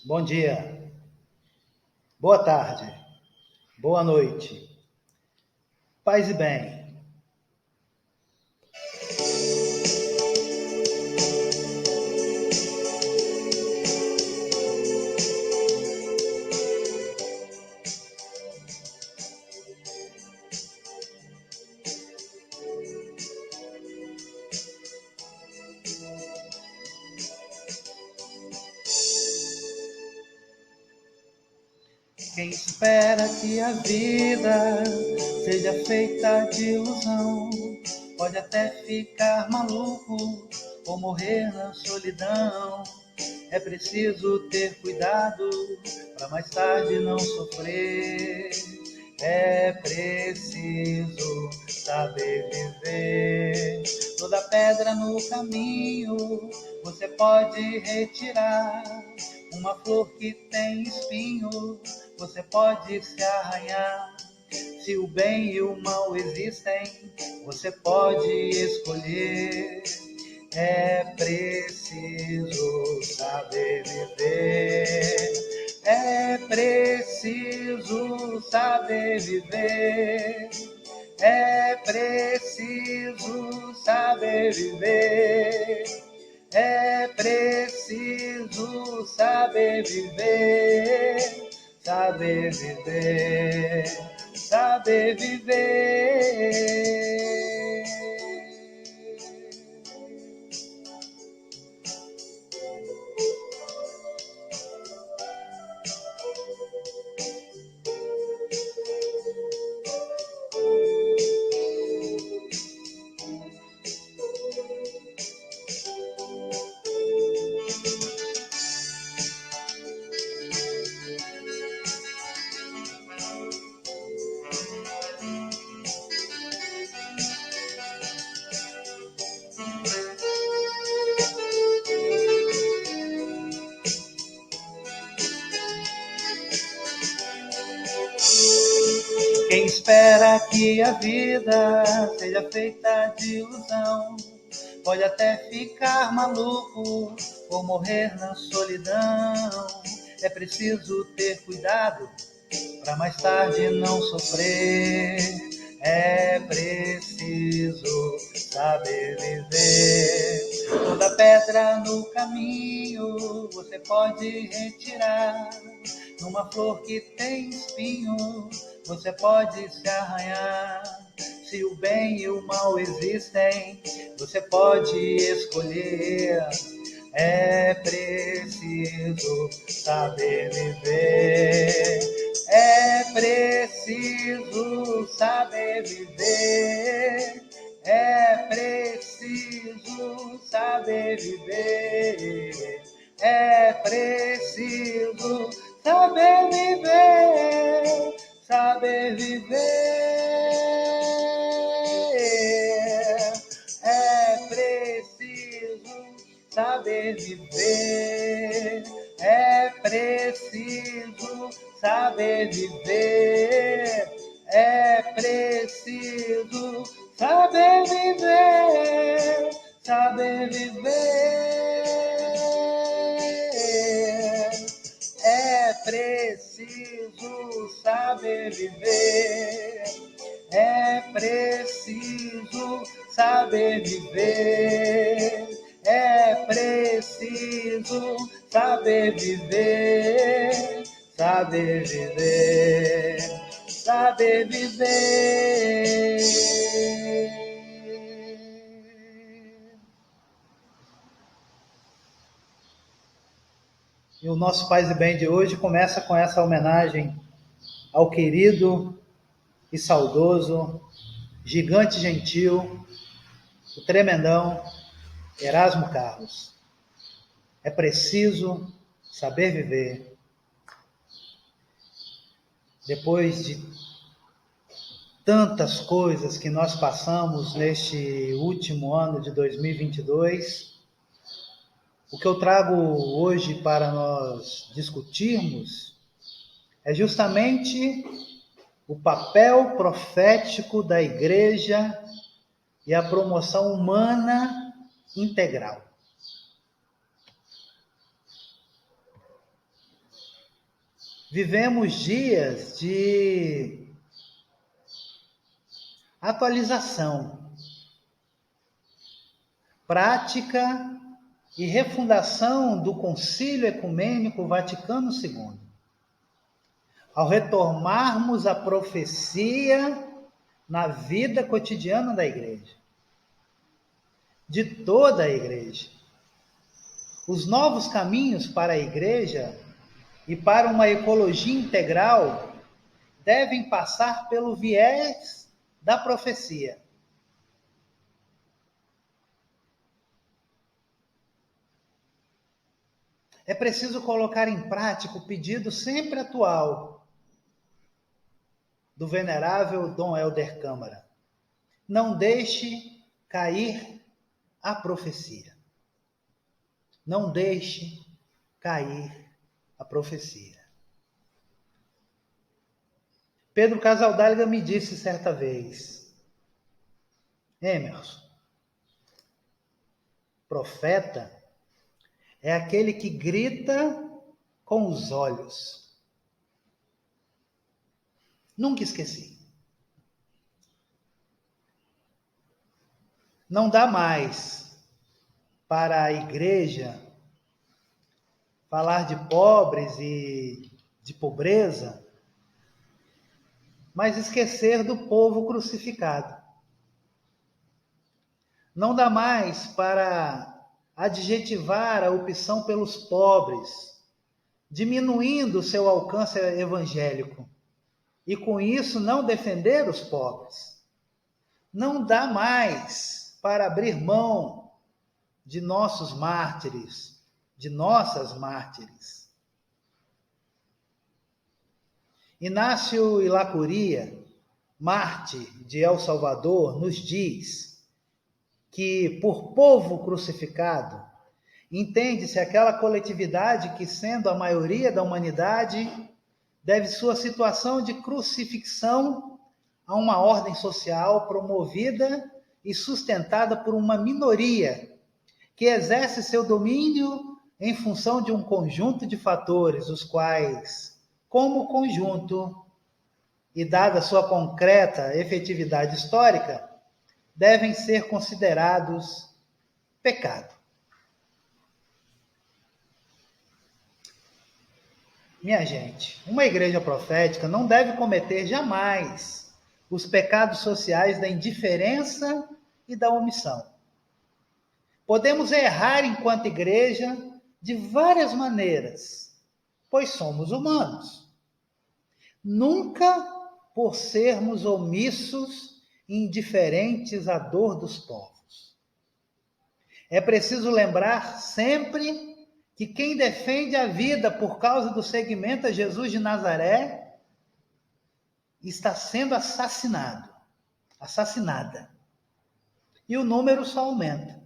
Bom dia, boa tarde, boa noite, paz e bem. Quem espera que a vida seja feita de ilusão, pode até ficar maluco ou morrer na solidão. É preciso ter cuidado para mais tarde não sofrer. É preciso saber viver. Toda pedra no caminho você pode retirar. Uma flor que tem espinho você pode se arranhar. Se o bem e o mal existem, você pode escolher. É preciso saber viver. É preciso saber viver. É preciso saber viver. É preciso saber viver. Saber viver. Saber viver. Quem espera que a vida seja feita de ilusão, pode até ficar maluco ou morrer na solidão. É preciso ter cuidado para mais tarde não sofrer. É preciso saber viver. Toda pedra no caminho você pode retirar. Numa flor que tem espinho você pode se arranhar. Se o bem e o mal existem, você pode escolher. É preciso saber viver. É preciso saber viver. É preciso saber viver. É preciso saber viver. Saber viver. É preciso saber viver. É preciso saber viver. É preciso saber viver. Saber viver. É preciso saber viver. É preciso saber viver. É preciso saber viver. Saber viver. Saber viver. E o nosso Paz e Bem de hoje começa com essa homenagem ao querido e saudoso, gigante gentil, o tremendão Erasmo Carlos. É preciso saber viver. Depois de tantas coisas que nós passamos neste último ano de 2022, o que eu trago hoje para nós discutirmos é justamente o papel profético da igreja e a promoção humana integral. Vivemos dias de atualização, prática e refundação do Concílio Ecumênico Vaticano II. Ao retomarmos a profecia na vida cotidiana da igreja, de toda a igreja. Os novos caminhos para a igreja e para uma ecologia integral devem passar pelo viés da profecia. É preciso colocar em prática o pedido sempre atual do venerável Dom Helder Câmara. Não deixe cair a profecia. Não deixe cair a profecia. Pedro Casaldáliga me disse certa vez: Emerson, profeta é aquele que grita com os olhos. Nunca esqueci. Não dá mais para a igreja falar de pobres e de pobreza, mas esquecer do povo crucificado. Não dá mais para adjetivar a opção pelos pobres, diminuindo o seu alcance evangélico, e com isso não defender os pobres. Não dá mais para abrir mão de nossos mártires, de nossas mártires. Inácio Ilacuria, mártir de El Salvador, nos diz que por povo crucificado entende-se aquela coletividade que, sendo a maioria da humanidade, deve sua situação de crucifixão a uma ordem social promovida e sustentada por uma minoria que exerce seu domínio em função de um conjunto de fatores, os quais, como conjunto, e dada sua concreta efetividade histórica, devem ser considerados pecado. Minha gente, uma igreja profética não deve cometer jamais os pecados sociais da indiferença e da omissão. Podemos errar enquanto igreja de várias maneiras, pois somos humanos. Nunca por sermos omissos e indiferentes à dor dos povos. É preciso lembrar sempre que quem defende a vida por causa do seguimento a Jesus de Nazaré está sendo assassinada. E o número só aumenta.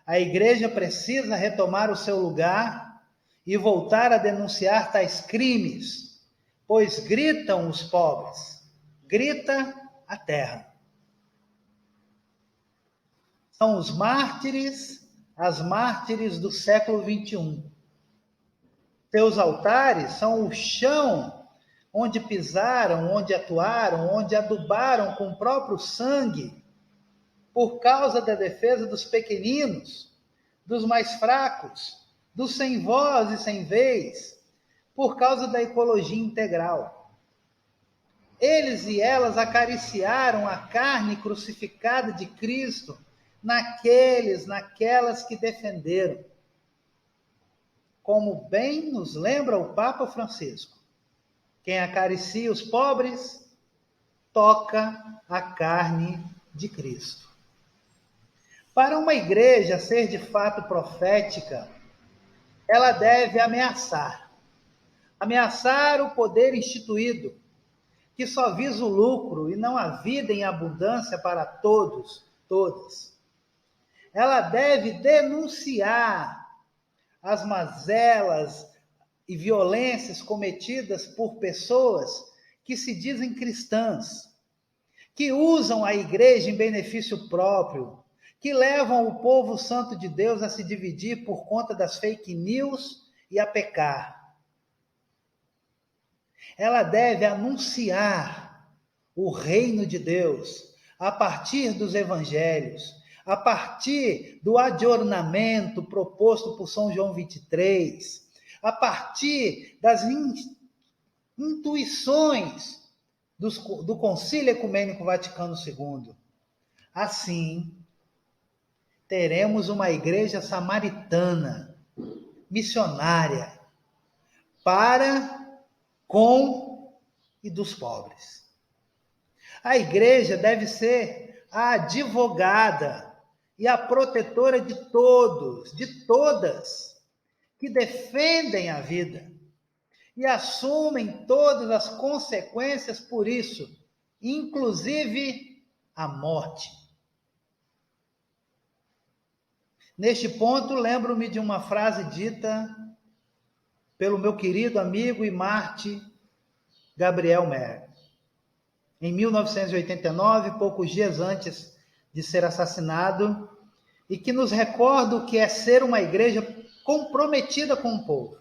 A igreja precisa retomar o seu lugar e voltar a denunciar tais crimes, pois gritam os pobres, grita a terra. São os mártires, as mártires do século XXI. Seus altares são o chão onde pisaram, onde atuaram, onde adubaram com o próprio sangue, por causa da defesa dos pequeninos, dos mais fracos, dos sem voz e sem vez, por causa da ecologia integral. Eles e elas acariciaram a carne crucificada de Cristo naquelas que defenderam. Como bem nos lembra o Papa Francisco, quem acaricia os pobres, toca a carne de Cristo. Para uma igreja ser de fato profética, ela deve ameaçar o poder instituído, que só visa o lucro e não a vida em abundância para todos, todas. Ela deve denunciar as mazelas e violências cometidas por pessoas que se dizem cristãs, que usam a igreja em benefício próprio, que levam o povo santo de Deus a se dividir por conta das fake news e a pecar. Ela deve anunciar o reino de Deus a partir dos evangelhos, a partir do adornamento proposto por São João 23, a partir das intuições do Concílio Ecumênico Vaticano II. Assim, teremos uma igreja samaritana, missionária, para, com e dos pobres. A igreja deve ser a advogada e a protetora de todos, de todas, que defendem a vida e assumem todas as consequências por isso, inclusive a morte. Neste ponto, lembro-me de uma frase dita pelo meu querido amigo e Marte Gabriel Mer, em 1989, poucos dias antes de ser assassinado, e que nos recorda o que é ser uma igreja comprometida com o povo.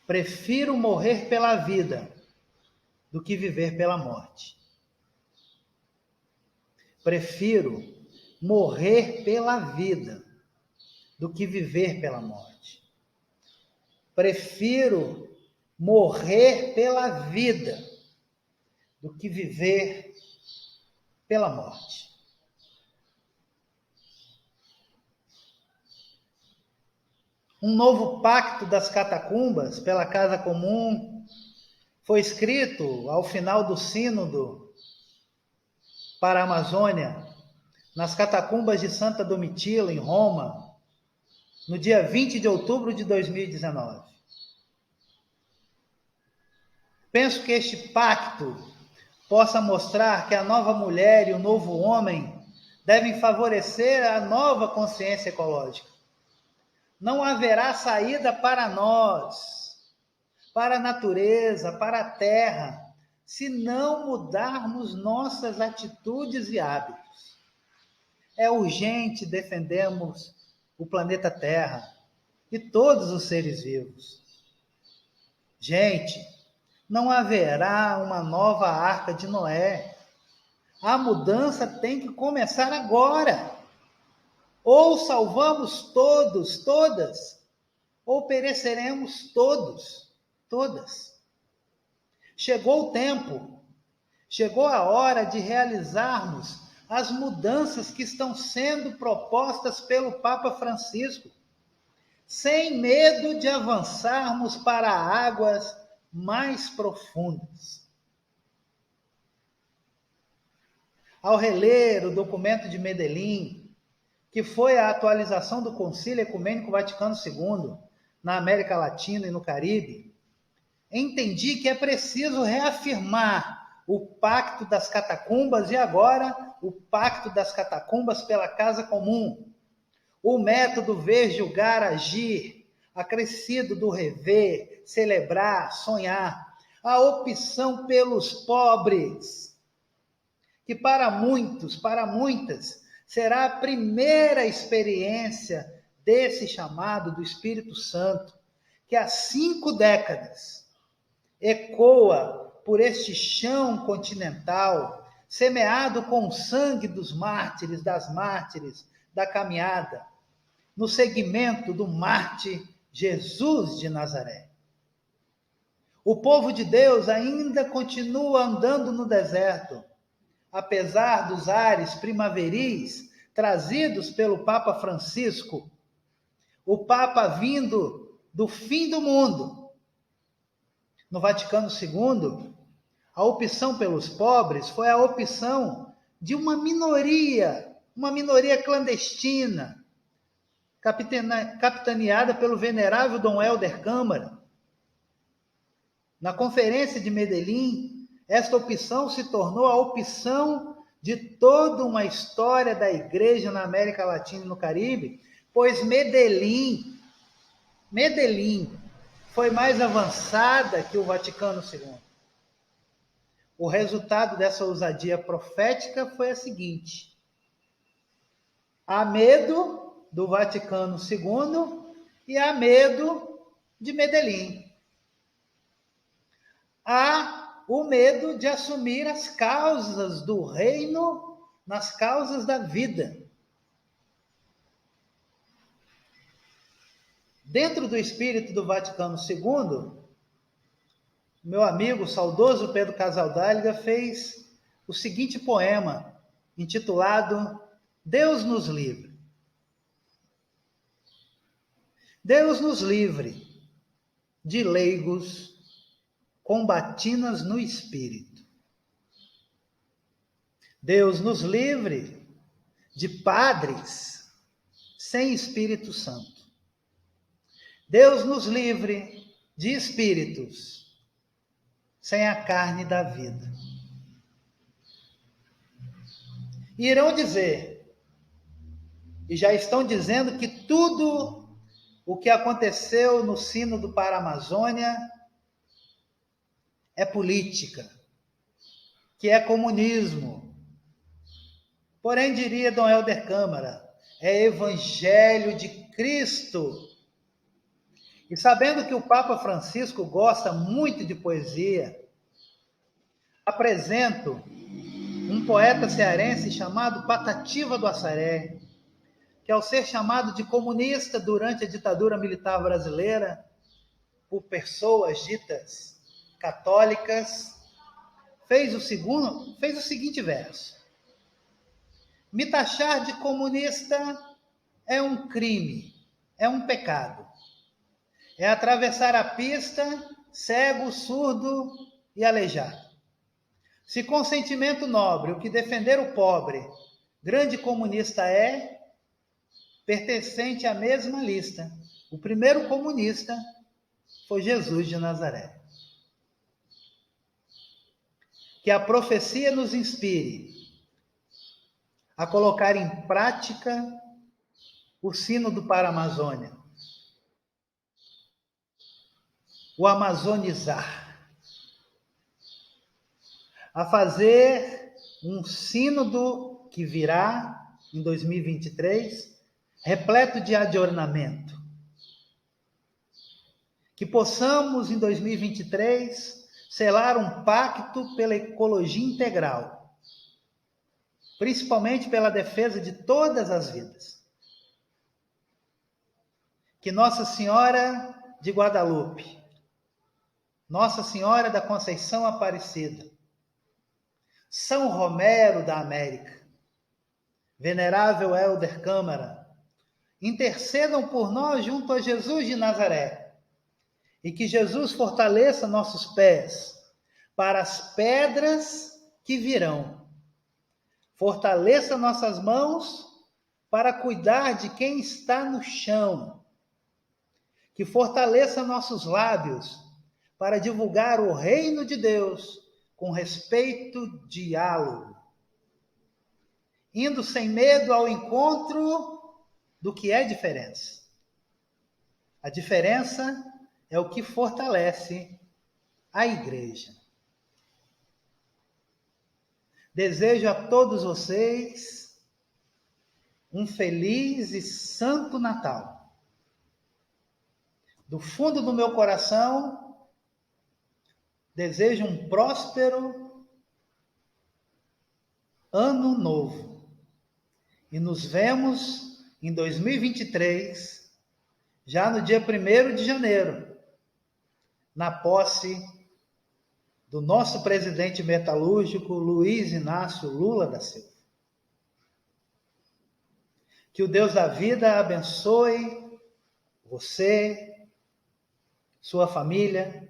Prefiro morrer pela vida do que viver pela morte. Prefiro morrer pela vida do que viver pela morte. Prefiro morrer pela vida do que viver pela morte. Um novo pacto das catacumbas pela Casa Comum foi escrito ao final do Sínodo para a Amazônia, nas catacumbas de Santa Domitila, em Roma, no dia 20 de outubro de 2019. Penso que este pacto possa mostrar que a nova mulher e o novo homem devem favorecer a nova consciência ecológica. Não haverá saída para nós, para a natureza, para a terra, se não mudarmos nossas atitudes e hábitos. É urgente defendermos o planeta Terra e todos os seres vivos. Gente, não haverá uma nova Arca de Noé. A mudança tem que começar agora. Ou salvamos todos, todas, ou pereceremos todos, todas. Chegou o tempo, chegou a hora de realizarmos as mudanças que estão sendo propostas pelo Papa Francisco, sem medo de avançarmos para águas mais profundas. Ao reler o documento de Medellín, que foi a atualização do Concílio Ecumênico Vaticano II na América Latina e no Caribe, entendi que é preciso reafirmar o Pacto das Catacumbas e agora o Pacto das Catacumbas pela Casa Comum, o método ver, julgar, agir, acrescido do rever, celebrar, sonhar, a opção pelos pobres, que para muitos, para muitas, será a primeira experiência desse chamado do Espírito Santo, que há 5 décadas ecoa por este chão continental, semeado com o sangue dos mártires, das mártires, da caminhada, no segmento do Marte Jesus de Nazaré. O povo de Deus ainda continua andando no deserto, apesar dos ares primaveris trazidos pelo Papa Francisco, o Papa vindo do fim do mundo. No Vaticano II, a opção pelos pobres foi a opção de uma minoria clandestina, capitaneada pelo venerável Dom Helder Câmara. Na Conferência de Medellín, esta opção se tornou a opção de toda uma história da igreja na América Latina e no Caribe, pois Medellín foi mais avançada que o Vaticano II. O resultado dessa ousadia profética foi a seguinte: há medo do Vaticano II e há medo de Medellín. há o medo de assumir as causas do reino nas causas da vida. Dentro do espírito do Vaticano II, meu amigo saudoso Pedro Casaldáliga fez o seguinte poema, intitulado Deus nos livre. Deus nos livre de leigos com batinas no espírito. Deus nos livre de padres sem Espírito Santo. Deus nos livre de espíritos sem a carne da vida. E irão dizer, e já estão dizendo, que tudo o que aconteceu no Sínodo para a Amazônia é política, que é comunismo. Porém, diria Dom Helder Câmara, é evangelho de Cristo. E sabendo que o Papa Francisco gosta muito de poesia, apresento um poeta cearense chamado Patativa do Assaré, que ao ser chamado de comunista durante a ditadura militar brasileira, por pessoas ditas católicas, fez o seguinte verso: me taxar de comunista é um crime, é um pecado. É atravessar a pista, cego, surdo e aleijado. Se com sentimento nobre o que defender o pobre, grande comunista é, pertencente à mesma lista. O primeiro comunista foi Jesus de Nazaré. Que a profecia nos inspire a colocar em prática o Sínodo para a Amazônia, o amazonizar, a fazer um sínodo que virá em 2023, repleto de adornamento. Que possamos, em 2023, selar um pacto pela ecologia integral, principalmente pela defesa de todas as vidas. Que Nossa Senhora de Guadalupe, Nossa Senhora da Conceição Aparecida, São Romero da América, Venerável Helder Câmara, intercedam por nós junto a Jesus de Nazaré, e que Jesus fortaleça nossos pés para as pedras que virão. Fortaleça nossas mãos para cuidar de quem está no chão. Que fortaleça nossos lábios para divulgar o reino de Deus com respeito, diálogo, indo sem medo ao encontro do que é diferença. A diferença é o que fortalece a igreja. Desejo a todos vocês um feliz e santo Natal. Do fundo do meu coração, desejo um próspero ano novo. E nos vemos em 2023, já no dia 1º de janeiro, na posse do nosso presidente metalúrgico, Luiz Inácio Lula da Silva. Que o Deus da vida abençoe você, sua família,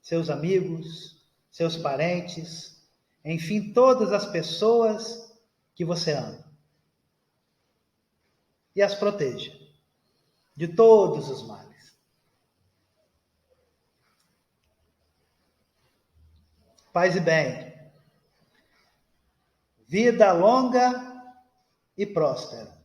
seus amigos, seus parentes, enfim, todas as pessoas que você ama. E as proteja de todos os males. Paz e bem. Vida longa e próspera.